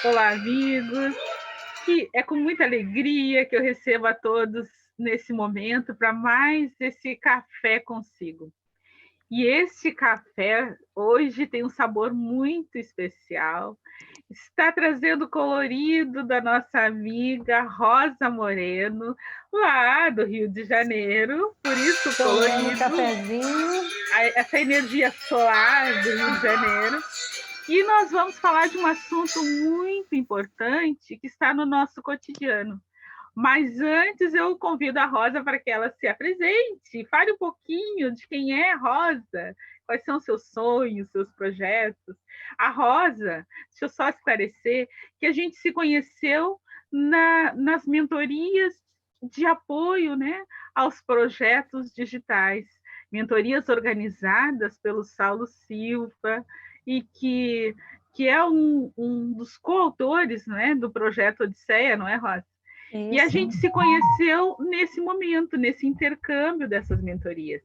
Olá, amigos. Que é com muita alegria que eu recebo a todos nesse momento para mais esse café consigo. E este café hoje tem um sabor muito especial. Está trazendo o colorido da nossa amiga Rosa Moreno, lá do Rio de Janeiro. Por isso o Tomando um colorido, cafezinho. essa energia solar do Rio de Janeiro. E nós vamos falar de um assunto muito importante que está no nosso cotidiano. Mas antes eu convido a Rosa para que ela se apresente, fale um pouquinho de quem é a Rosa, quais são seus sonhos, seus projetos. A Rosa, deixa eu só esclarecer, que a gente se conheceu nas mentorias de apoio, né, aos projetos digitais, mentorias organizadas pelo Saulo Silva, e que é um dos coautores, né, do projeto Odisseia, não é, Rosa? E a Isso. gente se conheceu nesse momento, nesse intercâmbio dessas mentorias.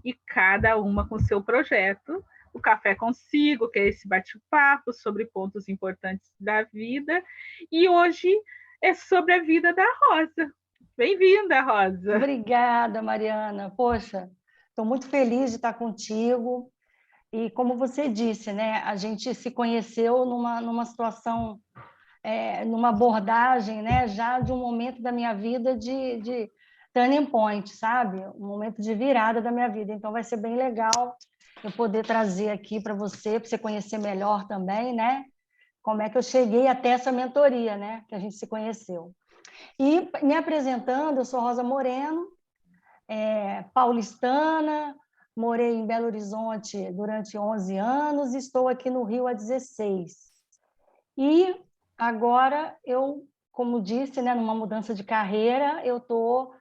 E cada uma com seu projeto, o Café Consigo, que é esse bate-papo sobre pontos importantes da vida. E hoje é sobre a vida da Rosa. Bem-vinda, Rosa. Obrigada, Mariana. Poxa, estou muito feliz de estar contigo. E como você disse, né, a gente se conheceu numa situação, numa abordagem, né, já de um momento da minha vida de turning point, sabe? Um momento de virada da minha vida. Então vai ser bem legal eu poder trazer aqui para você conhecer melhor também, né? Como é que eu cheguei até essa mentoria, né? Que a gente se conheceu. E me apresentando, eu sou Rosa Moreno, paulistana, morei em Belo Horizonte durante 11 anos e estou aqui no Rio há 16. E agora eu, como disse, né, numa mudança de carreira, eu estou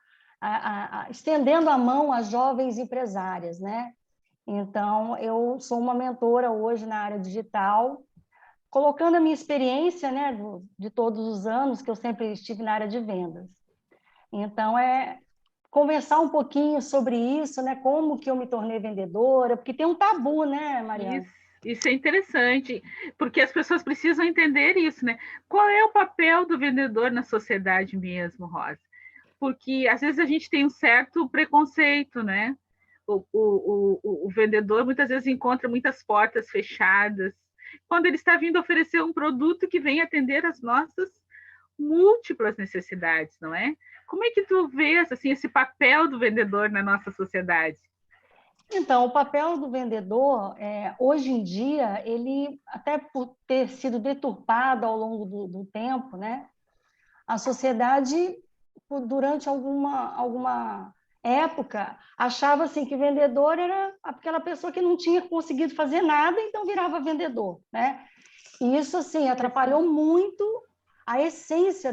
estendendo a mão às jovens empresárias, né? Então, eu sou uma mentora hoje na área digital, colocando a minha experiência, né, de todos os anos que eu sempre estive na área de vendas. Então, conversar um pouquinho sobre isso, né, como que eu me tornei vendedora, porque tem um tabu, né, Mariana? Isso é interessante, porque as pessoas precisam entender isso, né? Qual é o papel do vendedor na sociedade mesmo, Rosa? Porque às vezes a gente tem um certo preconceito, né? O vendedor muitas vezes encontra muitas portas fechadas quando ele está vindo oferecer um produto que vem atender as nossas múltiplas necessidades, não é? Como é que tu vês assim, esse papel do vendedor na nossa sociedade? Então, o papel do vendedor, hoje em dia, ele, até por ter sido deturpado ao longo do tempo, né? A sociedade, durante alguma época, achava assim que vendedor era aquela pessoa que não tinha conseguido fazer nada, então virava vendedor, né? E isso, assim, atrapalhou muito a essência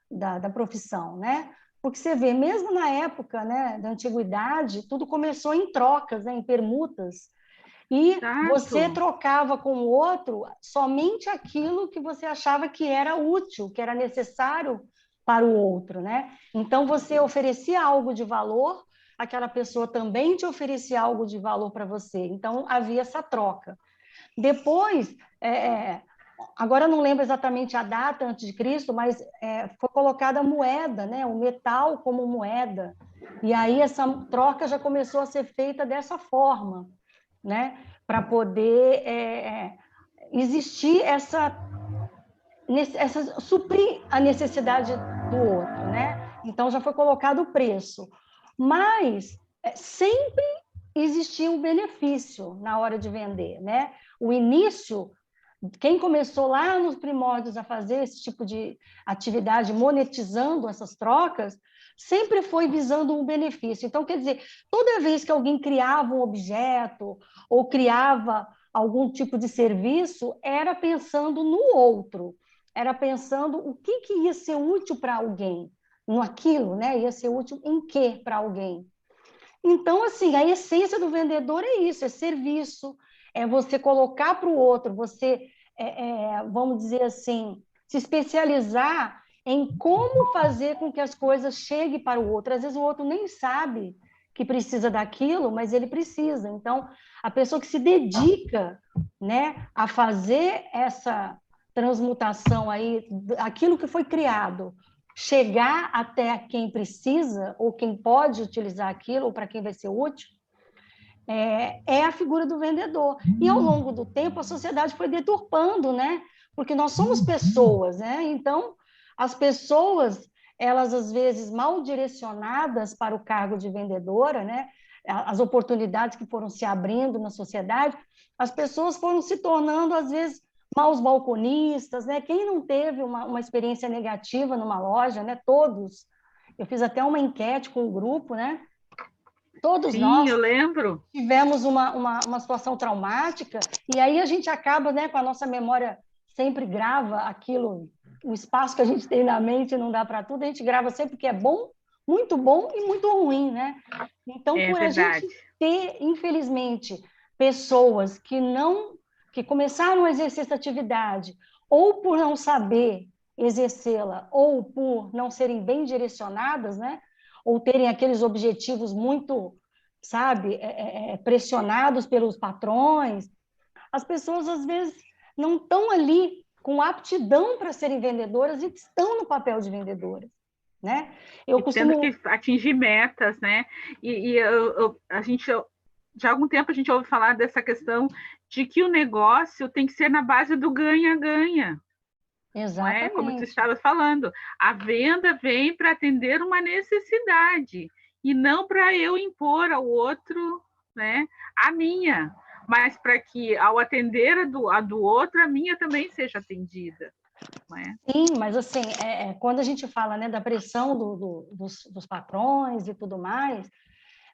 da profissão, né? Porque você vê, mesmo na época, né, da antiguidade, tudo começou em trocas, né, em permutas, e Exato. você trocava com o outro somente aquilo que você achava que era útil, que era necessário para o outro, né? Então, você oferecia algo de valor, aquela pessoa também te oferecia algo de valor para você. Então, havia essa troca. Depois, agora eu não lembro exatamente a data antes de Cristo, mas foi colocada a moeda, né? O metal como moeda. E aí essa troca já começou a ser feita dessa forma, né? Para poder existir suprir a necessidade do outro, né? Então já foi colocado o preço, mas sempre existia um benefício na hora de vender, né? O início, quem começou lá nos primórdios a fazer esse tipo de atividade, monetizando essas trocas, sempre foi visando um benefício. Então, quer dizer, toda vez que alguém criava um objeto ou criava algum tipo de serviço, era pensando no outro, era pensando o que ia ser útil para alguém, no aquilo, né? Ia ser útil em quê para alguém. Então, assim, a essência do vendedor é isso, é serviço, é você colocar para o outro, você, vamos dizer assim, se especializar em como fazer com que as coisas cheguem para o outro. Às vezes o outro nem sabe que precisa daquilo, mas ele precisa. Então, a pessoa que se dedica, né, a fazer essa transmutação aí, aquilo que foi criado, chegar até quem precisa ou quem pode utilizar aquilo, ou para quem vai ser útil, é a figura do vendedor. E ao longo do tempo a sociedade foi deturpando, né? Porque nós somos pessoas, né? Então, as pessoas, elas às vezes mal direcionadas para o cargo de vendedora, né? As oportunidades que foram se abrindo na sociedade, as pessoas foram se tornando às vezes maus balconistas, né? Quem não teve uma experiência negativa numa loja, né? Todos. Eu fiz até uma enquete com o grupo, né? Todos Sim, nós eu lembro. tivemos uma situação traumática, e aí a gente acaba, né, com a nossa memória sempre grava aquilo, o espaço que a gente tem na mente não dá para tudo, a gente grava sempre o que é bom e muito ruim, né? Então, É por a gente verdade. ter, infelizmente, pessoas que começaram a exercer essa atividade, ou por não saber exercê-la, ou por não serem bem direcionadas, né? Ou terem aqueles objetivos muito, sabe, pressionados pelos patrões, as pessoas às vezes não estão ali com aptidão para serem vendedoras e estão no papel de vendedoras, né? Eu E tendo costumo... que atingir metas, né? A gente, já há algum tempo a gente ouve falar dessa questão de que o negócio tem que ser na base do ganha-ganha. Não é? Como tu Exatamente. estava falando, a venda vem para atender uma necessidade e não para eu impor ao outro, né, a minha, mas para que ao atender a do outro, a minha também seja atendida. Não é? Sim, mas assim, quando a gente fala, né, da pressão dos patrões e tudo mais,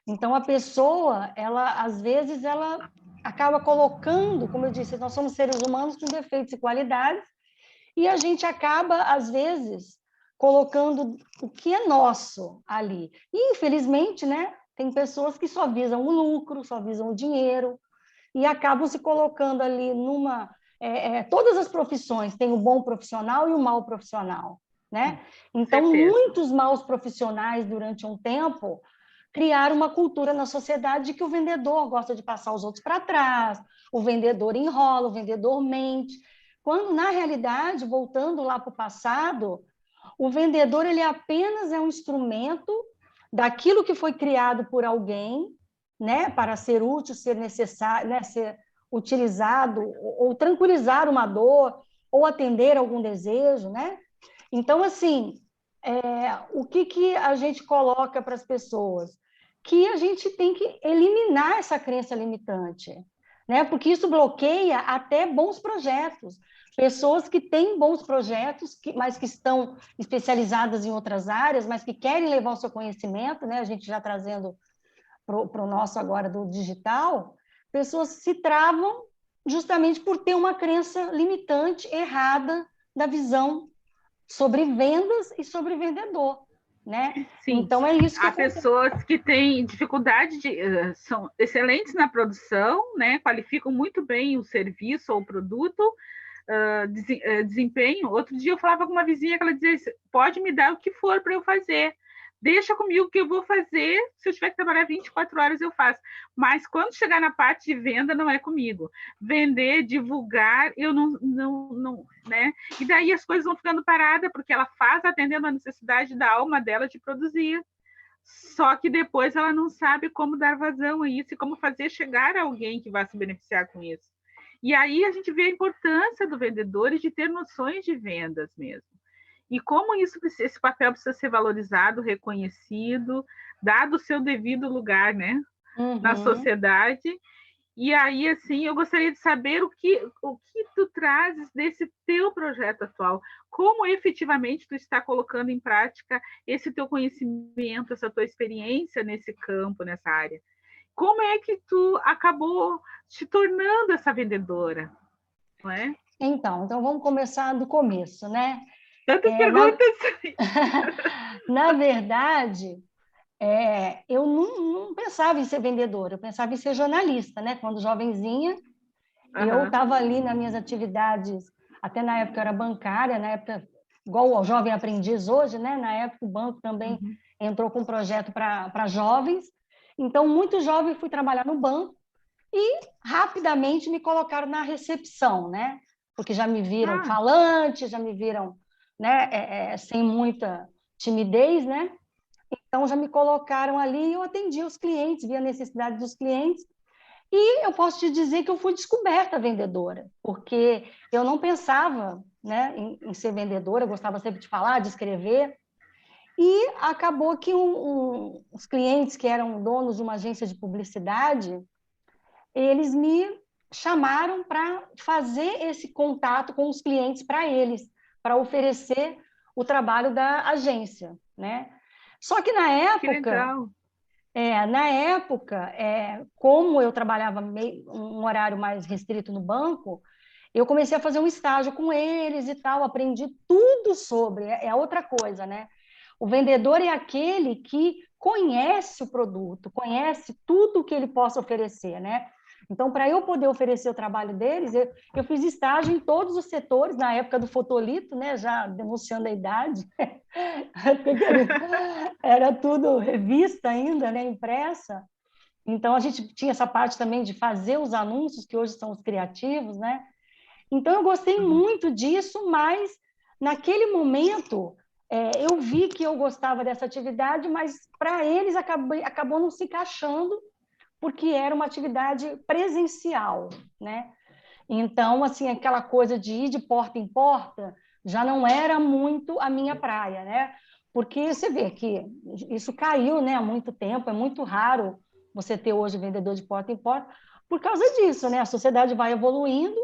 então a pessoa, ela às vezes ela acaba colocando, como eu disse, nós somos seres humanos com defeitos e qualidades, e a gente acaba, às vezes, colocando o que é nosso ali. E, infelizmente, né, tem pessoas que só visam o lucro, só visam o dinheiro, e acabam se colocando ali numa... todas as profissões têm o bom profissional e o mau profissional, né? Então, Certeza. muitos maus profissionais, durante um tempo, criaram uma cultura na sociedade de que o vendedor gosta de passar os outros para trás, o vendedor enrola, o vendedor mente, quando, na realidade, voltando lá para o passado, o vendedor ele apenas é um instrumento daquilo que foi criado por alguém, né, para ser útil, ser necessário, né, ser utilizado, ou tranquilizar uma dor, ou atender algum desejo, né? Então, assim, o que a gente coloca para as pessoas? Que a gente tem que eliminar essa crença limitante, né? Porque isso bloqueia até bons projetos. Pessoas que têm bons projetos, mas que estão especializadas em outras áreas, mas que querem levar o seu conhecimento, né? A gente já trazendo para o nosso agora do digital, pessoas se travam justamente por ter uma crença limitante, errada, da visão sobre vendas e sobre vendedor, né? Sim, Então, é isso que há acontece. pessoas que têm dificuldade são excelentes na produção, né? Qualificam muito bem o serviço ou o produto, desempenho. Outro dia eu falava com uma vizinha que ela dizia: pode me dar o que for para eu fazer. Deixa comigo que eu vou fazer. Se eu tiver que trabalhar 24 horas, eu faço. Mas quando chegar na parte de venda, não é comigo. Vender, divulgar, eu não, né? E daí as coisas vão ficando paradas, porque ela faz atendendo a necessidade da alma dela de produzir. Só que depois ela não sabe como dar vazão a isso e como fazer chegar a alguém que vai se beneficiar com isso. E aí a gente vê a importância do vendedor e de ter noções de vendas mesmo. E como esse papel precisa ser valorizado, reconhecido, dado o seu devido lugar, né, na Uhum. sociedade. E aí, assim, eu gostaria de saber o que tu trazes desse teu projeto atual. Como efetivamente tu está colocando em prática esse teu conhecimento, essa tua experiência nesse campo, nessa área. Como é que tu acabou se tornando essa vendedora, não é? Então vamos começar do começo, né? Tantas É, na, perguntas. na verdade, eu não pensava em ser vendedora, eu pensava em ser jornalista, né? Quando jovenzinha, eu Uhum. estava ali nas minhas atividades, até na época eu era bancária, na época, igual o Jovem Aprendiz hoje, né? Na época o banco também Uhum. entrou com um projeto para jovens, Então, muito jovem, fui trabalhar no banco e rapidamente me colocaram na recepção, né? Porque já me viram Ah, falante, já me viram, né, sem muita timidez, né? Então, já me colocaram ali e eu atendi os clientes, via a necessidade dos clientes. E eu posso te dizer que eu fui descoberta vendedora, porque eu não pensava, né, em ser vendedora, eu gostava sempre de falar, de escrever, e acabou que os clientes que eram donos de uma agência de publicidade, eles me chamaram para fazer esse contato com os clientes para eles, para oferecer o trabalho da agência, né? Só que que legal. na época, como eu trabalhava um horário mais restrito no banco, eu comecei a fazer um estágio com eles e tal, aprendi tudo sobre, é outra coisa, né? O vendedor é aquele que conhece o produto, conhece tudo que ele possa oferecer, né? Então, para eu poder oferecer o trabalho deles, eu fiz estágio em todos os setores, na época do fotolito, né? Já denunciando a idade, era tudo revista ainda, né? Impressa. Então, a gente tinha essa parte também de fazer os anúncios, que hoje são os criativos, né? Então, eu gostei muito disso, mas naquele momento eu vi que eu gostava dessa atividade, mas para eles acabou não se encaixando, porque era uma atividade presencial, né? Então, assim, aquela coisa de ir de porta em porta já não era muito a minha praia, né? Porque você vê que isso caiu, né, há muito tempo, é muito raro você ter hoje vendedor de porta em porta por causa disso, né? A sociedade vai evoluindo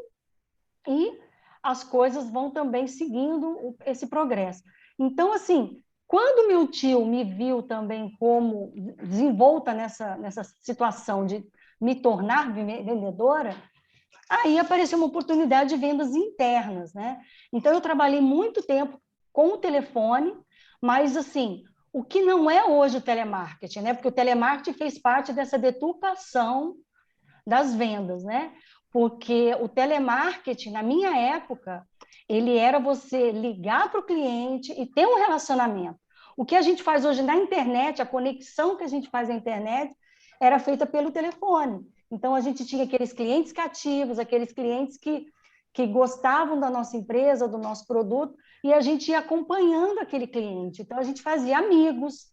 e as coisas vão também seguindo esse progresso. Então, assim, quando meu tio me viu também como desenvolta nessa situação de me tornar vendedora, aí apareceu uma oportunidade de vendas internas, né? Então, eu trabalhei muito tempo com o telefone, mas, assim, o que não é hoje o telemarketing, né? Porque o telemarketing fez parte dessa deturpação das vendas, né? Porque o telemarketing, na minha época, ele era você ligar para o cliente e ter um relacionamento. O que a gente faz hoje na internet, a conexão que a gente faz na internet, era feita pelo telefone. Então, a gente tinha aqueles clientes cativos, aqueles clientes que gostavam da nossa empresa, do nosso produto, e a gente ia acompanhando aquele cliente. Então, a gente fazia amigos,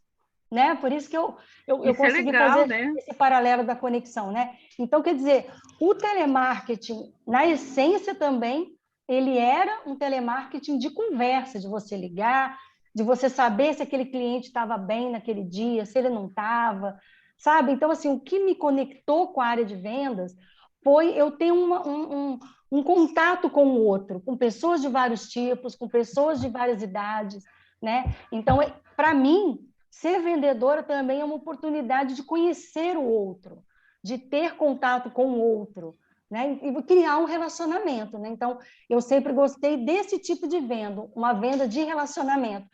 né? Por isso que eu Isso é consegui legal, fazer né? esse paralelo da conexão, né? Então, quer dizer, o telemarketing, na essência também, ele era um telemarketing de conversa, de você ligar, de você saber se aquele cliente estava bem naquele dia, se ele não estava, sabe? Então, assim, o que me conectou com a área de vendas foi eu ter um contato com o outro, com pessoas de vários tipos, com pessoas de várias idades, né? Então, para mim, ser vendedora também é uma oportunidade de conhecer o outro, de ter contato com o outro, né? E criar um relacionamento, né? Então, eu sempre gostei desse tipo de venda, uma venda de relacionamento,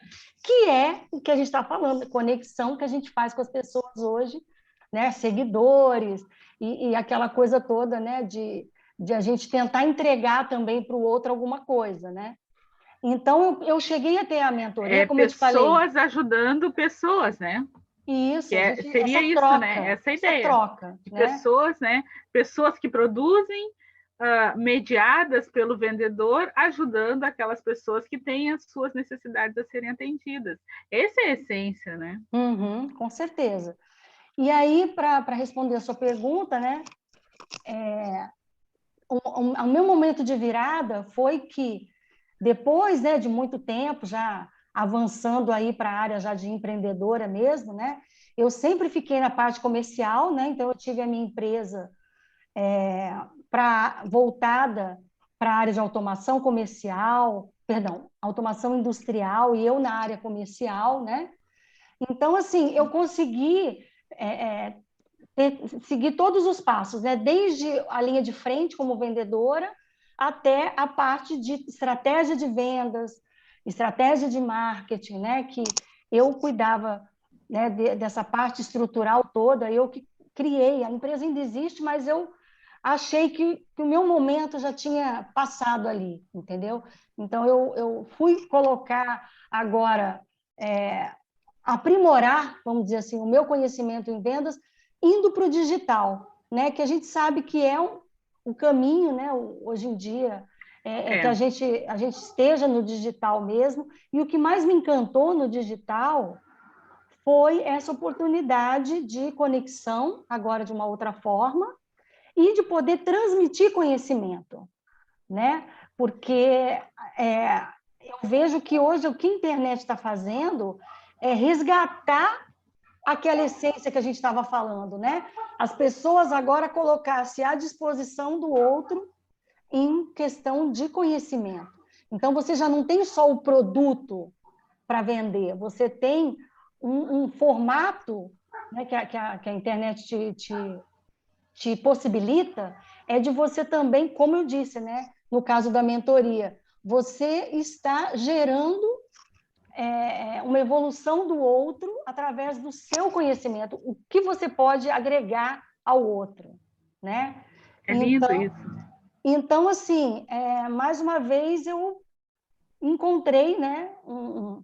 que é o que a gente está falando, a conexão que a gente faz com as pessoas hoje, né? Seguidores e aquela coisa toda, né? De a gente tentar entregar também para o outro alguma coisa, né? Então, eu cheguei a ter a mentoria, É como eu te falei, pessoas ajudando pessoas, né? e isso, Seria isso, né? Essa é a essa ideia troca, de né? pessoas, né? Pessoas que produzem, mediadas pelo vendedor, ajudando aquelas pessoas que têm as suas necessidades a serem atendidas. Essa é a essência, né? Uhum, com certeza. E aí, para responder a sua pergunta, né? O meu momento de virada foi que, depois, né, de muito tempo, já avançando aí para a área já de empreendedora mesmo, né? Eu sempre fiquei na parte comercial, né? Então, eu tive a minha empresa voltada para a área de automação comercial, perdão, automação industrial, e eu na área comercial, né? Então, assim, eu consegui seguir todos os passos, né? Desde a linha de frente como vendedora até a parte de estratégia de vendas, estratégia de marketing, né? Que eu cuidava, né, dessa parte estrutural toda, eu que criei. A empresa ainda existe, mas eu achei que o meu momento já tinha passado ali, entendeu? Então, eu fui colocar agora, aprimorar, vamos dizer assim, o meu conhecimento em vendas indo para o digital, né? Que a gente sabe que é o caminho, né? Hoje em dia, que a gente esteja no digital mesmo. E o que mais me encantou no digital foi essa oportunidade de conexão, agora de uma outra forma, e de poder transmitir conhecimento, né? Porque eu vejo que hoje o que a internet está fazendo é resgatar aquela essência que a gente estava falando, né? As pessoas agora colocar-se à disposição do outro em questão de conhecimento. Então, você já não tem só o produto para vender, você tem um formato, né, que a internet te possibilita, é de você também, como eu disse, né, no caso da mentoria, você está gerando uma evolução do outro através do seu conhecimento, o que você pode agregar ao outro, né? É lindo isso. Então, mais uma vez eu encontrei, né, um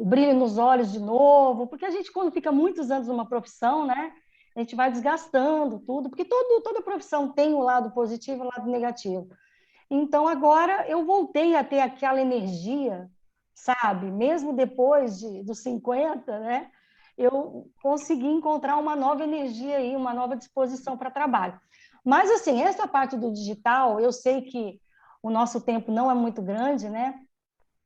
brilho nos olhos de novo, porque a gente, quando fica muitos anos numa profissão, né, a gente vai desgastando tudo, porque toda profissão tem o lado positivo e o lado negativo. Então, agora eu voltei a ter aquela energia, sabe? Mesmo depois dos 50, né? Eu consegui encontrar uma nova energia aí, uma nova disposição para trabalho. Mas, assim, essa parte do digital, eu sei que o nosso tempo não é muito grande, né?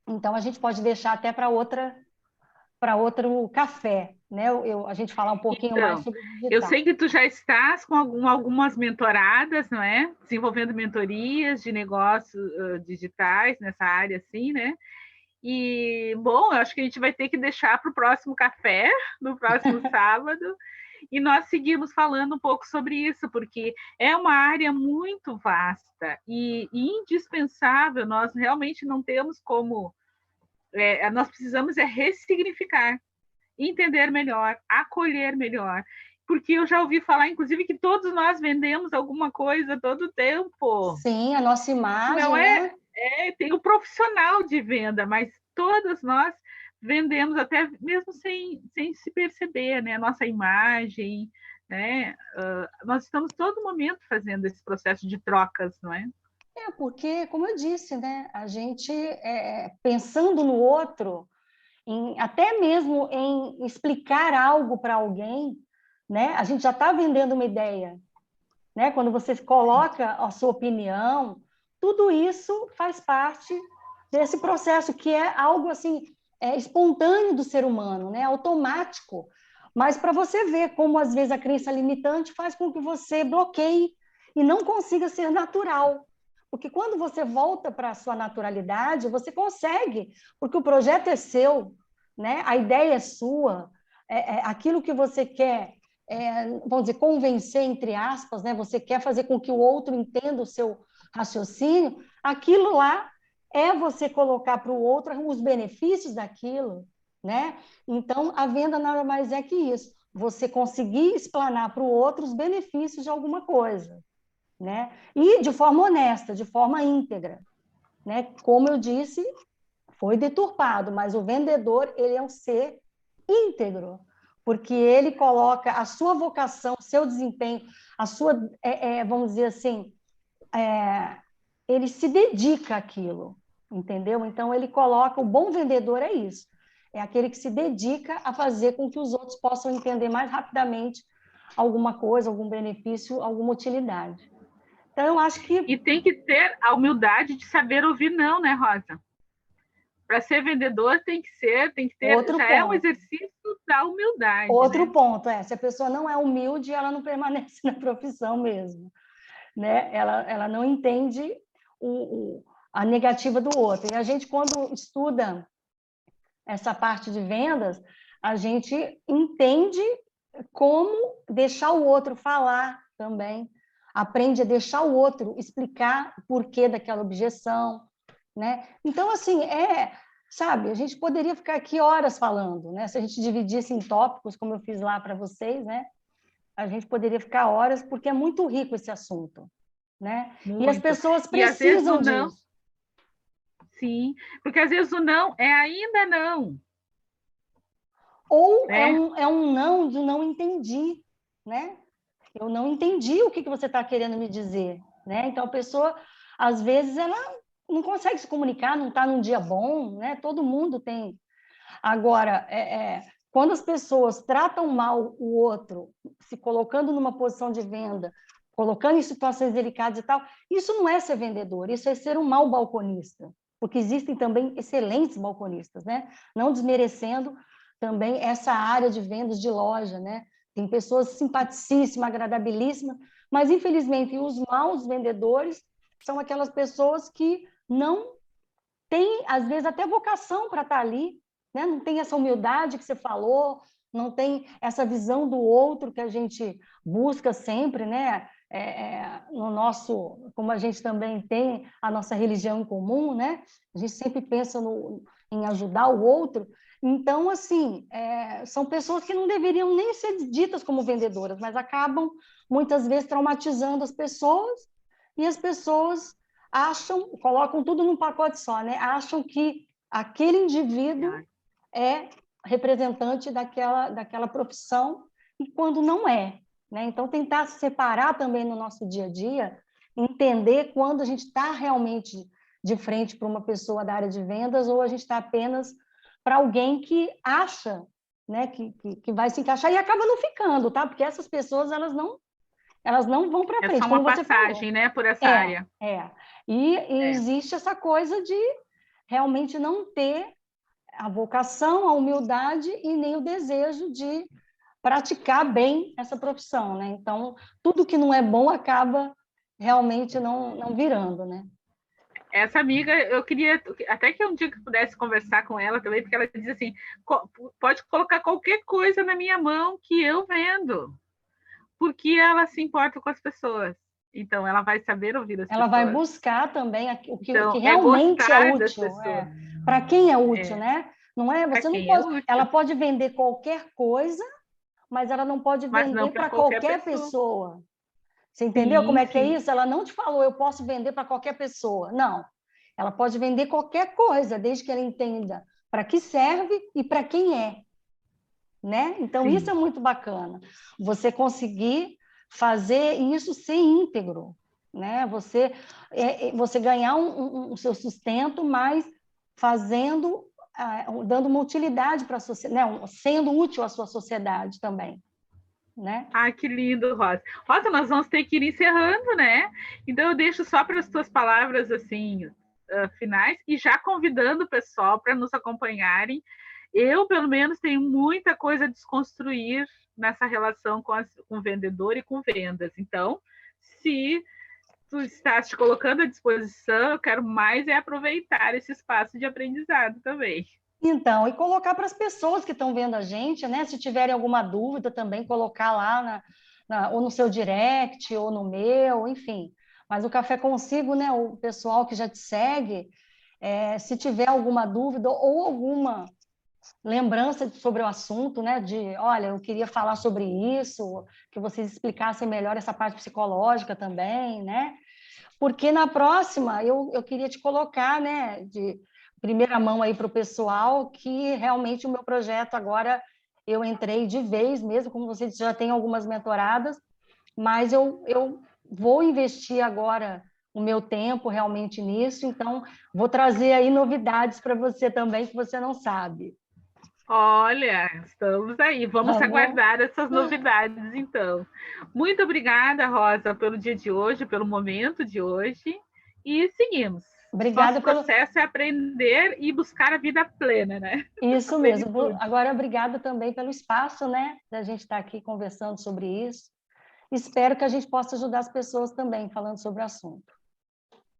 Então, a gente pode deixar até para outro café, né? A gente falar um pouquinho mais Então, sobre o eu digital. sei que tu já estás com algumas mentoradas, não é? Desenvolvendo mentorias de negócios digitais nessa área, assim, né? E, bom, eu acho que a gente vai ter que deixar para o próximo café, no próximo sábado, e nós seguimos falando um pouco sobre isso, porque é uma área muito vasta e indispensável. Nós realmente não temos como. Nós precisamos ressignificar, entender melhor, acolher melhor. Porque eu já ouvi falar, inclusive, que todos nós vendemos alguma coisa todo tempo. Sim, a nossa Não imagem, né? tem o profissional de venda, mas todas nós vendemos até mesmo sem se perceber, né? Nossa imagem, né? Nós estamos todo momento fazendo esse processo de trocas, não é? Porque, como eu disse, né? A gente, pensando no outro, até mesmo em explicar algo para alguém, né? A gente já está vendendo uma ideia, né? Quando você coloca a sua opinião, tudo isso faz parte desse processo que é algo assim espontâneo do ser humano, né? Automático. Mas para você ver como às vezes a crença limitante faz com que você bloqueie e não consiga ser natural. Porque quando você volta para a sua naturalidade, você consegue, porque o projeto é seu, né? A ideia é sua, aquilo que você quer vamos dizer, convencer, entre aspas, né? Você quer fazer com que o outro entenda o seu raciocínio, aquilo lá é você colocar para o outro os benefícios daquilo, né? Então, a venda nada mais é que isso, você conseguir explanar para o outro os benefícios de alguma coisa, né? E de forma honesta, de forma íntegra, né? Como eu disse, foi deturpado, mas o vendedor, ele é um ser íntegro, porque ele coloca a sua vocação, seu desempenho, a sua, vamos dizer assim, ele se dedica àquilo, entendeu? Então, ele coloca, o bom vendedor é isso, é aquele que se dedica a fazer com que os outros possam entender mais rapidamente alguma coisa, algum benefício, alguma utilidade. Então, eu acho que... E tem que ter a humildade de saber ouvir não, né, Rosa? Para ser vendedor tem que ter, Outro já é um ponto. exercício da humildade, Outro né? ponto se a pessoa não é humilde, ela não permanece na profissão mesmo, né? Ela não entende a negativa do outro. E a gente, quando estuda essa parte de vendas, a gente entende como deixar o outro falar também, aprende a deixar o outro explicar o porquê daquela objeção, né? Então, assim, sabe, a gente poderia ficar aqui horas falando, né? Se a gente dividisse em tópicos, como eu fiz lá para vocês, né? A gente poderia ficar horas, porque é muito rico esse assunto, né? E as Muito. pessoas E às vezes o precisam não, disso. sim, porque às vezes o não é ainda não, Ou né? é um não de não entendi, né? eu não entendi o que você está querendo me dizer, né? Então, a pessoa, às vezes, ela não consegue se comunicar, não está num dia bom, né? Todo mundo tem. Agora, quando as pessoas tratam mal o outro, se colocando numa posição de venda, colocando em situações delicadas e tal, isso não é ser vendedor, isso é ser um mau balconista, porque existem também excelentes balconistas, né? Não desmerecendo também essa área de vendas de loja, né? Tem pessoas simpaticíssimas, agradabilíssimas, mas, infelizmente, os maus vendedores são aquelas pessoas que não têm, às vezes, até vocação para estar ali, né? Não tem essa humildade que você falou, não tem essa visão do outro que a gente busca sempre, né? No nosso, como a gente também tem a nossa religião em comum, né? A gente sempre pensa em ajudar o outro. Então, assim, são pessoas que não deveriam nem ser ditas como vendedoras, mas acabam muitas vezes traumatizando as pessoas, e as pessoas acham, colocam tudo num pacote só, né? Acham que aquele indivíduo é representante daquela profissão, e quando não é, né? Então, tentar se separar também no nosso dia a dia, entender quando a gente está realmente de frente para uma pessoa da área de vendas, ou a gente está apenas para alguém que acha, né, que vai se encaixar e acaba não ficando, tá? Porque essas pessoas, elas não vão para É frente, só uma como você falou. passagem, né, por essa área. E É. existe essa coisa de realmente não ter a vocação, a humildade e nem o desejo de praticar bem essa profissão, né? Então, tudo que não é bom acaba realmente não virando, né? Essa amiga, eu queria até que um dia que pudesse conversar com ela também, porque ela diz assim, pode colocar qualquer coisa na minha mão que eu vendo, porque ela se importa com as pessoas. Então, ela vai saber ouvir as Ela vai pessoas. buscar também o que Então, é realmente é gostar das útil, pessoas. para quem é útil, né? Não é? Para Você não quem é pode. Ela útil, pode vender qualquer coisa, mas ela não pode mas não vender para para qualquer qualquer pessoa. pessoa. Você entendeu como Sim, é que é sim. isso? Ela não te falou, eu posso vender para qualquer pessoa. Não. Ela pode vender qualquer coisa, desde que ela entenda para que serve e para quem é, né? Então, isso Sim. é muito bacana. Você conseguir fazer isso ser íntegro, né? Você ganhar o seu sustento, mas fazendo, dando uma utilidade para a sociedade, né? Sendo útil à sua sociedade também, né? Ai, que lindo, Rosa. Rosa, nós vamos ter que ir encerrando, né? Então eu deixo só para as tuas palavras assim finais e já convidando o pessoal para nos acompanharem. Eu, pelo menos, tenho muita coisa a desconstruir nessa relação com o vendedor e com vendas. Então, se tu estás te colocando à disposição, eu quero mais é aproveitar esse espaço de aprendizado também. Então, e colocar para as pessoas que estão vendo a gente, né? Se tiverem alguma dúvida também, colocar lá ou no seu direct, ou no meu, enfim. Mas o Café Consigo, né? O pessoal que já te segue, se tiver alguma dúvida ou alguma lembrança sobre o assunto, né? Olha, eu queria falar sobre isso, que vocês explicassem melhor essa parte psicológica também, né? Porque na próxima eu queria te colocar, né, de primeira mão aí para o pessoal, que realmente o meu projeto agora eu entrei de vez mesmo, como você já tem algumas mentoradas, mas eu vou investir agora o meu tempo realmente nisso, então vou trazer aí novidades para você também que você não sabe. Olha, estamos aí. Vamos Tá bom? aguardar essas novidades, então. Muito obrigada, Rosa, pelo dia de hoje, pelo momento de hoje. E seguimos. Nosso Obrigada pelo. processo é aprender e buscar a vida plena, né? Isso mesmo. Plenitude. Agora, obrigada também pelo espaço, né, da gente estar aqui conversando sobre isso. Espero que a gente possa ajudar as pessoas também falando sobre o assunto.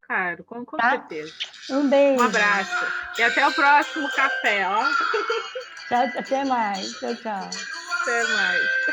Claro, com Tá? certeza. Um Um beijo. abraço. E até o próximo café, ó. Tchau, até mais. Tchau, tchau. Até mais.